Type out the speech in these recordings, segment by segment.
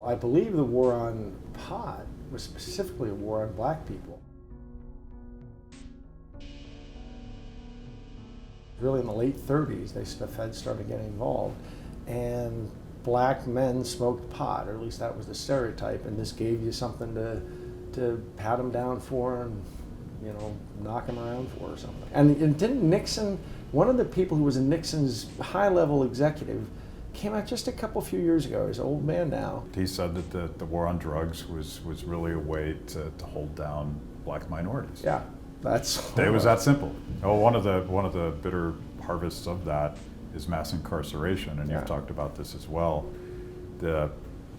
I believe the war on pot was specifically a war on black people. Really in the late 30s, the feds started getting involved, and black men smoked pot, or at least that was the stereotype, and this gave you something to pat them down for and, you know, knock them around for or something. And didn't Nixon, one of the people who was in Nixon's high-level executive, came out just a few years ago. He's an old man now. He said that the war on drugs was really a way to hold down black minorities. Yeah, it was that simple. Oh, one of the bitter harvests of that is mass incarceration, and you've talked about this as well. The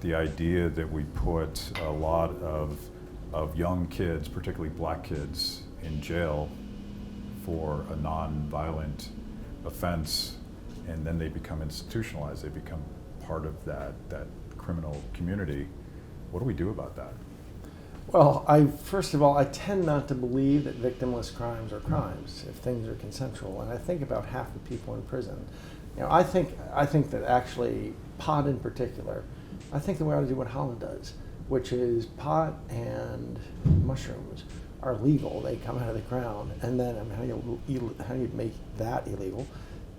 idea that we put a lot of young kids, particularly black kids, in jail for a non-violent offense, and then they become institutionalized, they become part of that criminal community. What do we do about that? Well, first of all, I tend not to believe that victimless crimes are crimes if things are consensual, and I think about half the people in prison. You know, I think that actually pot in particular, I think that we ought to do what Holland does, which is pot and mushrooms are legal. They come out of the ground, and then how do you make that illegal?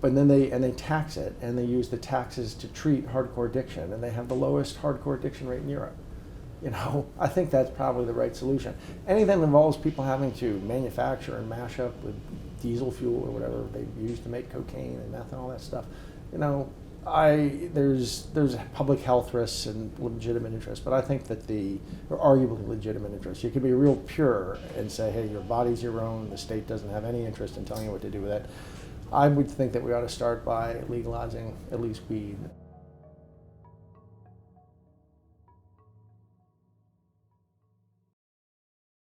But then they tax it, and they use the taxes to treat hardcore addiction, and they have the lowest hardcore addiction rate in Europe. You know, I think that's probably the right solution. Anything that involves people having to manufacture and mash up with diesel fuel or whatever they use to make cocaine and meth and all that stuff, you know, there's public health risks and legitimate interests, but I think that or arguably legitimate interests. You can be real pure and say, hey, your body's your own, the state doesn't have any interest in telling you what to do with it. I would think that we ought to start by legalizing at least weed.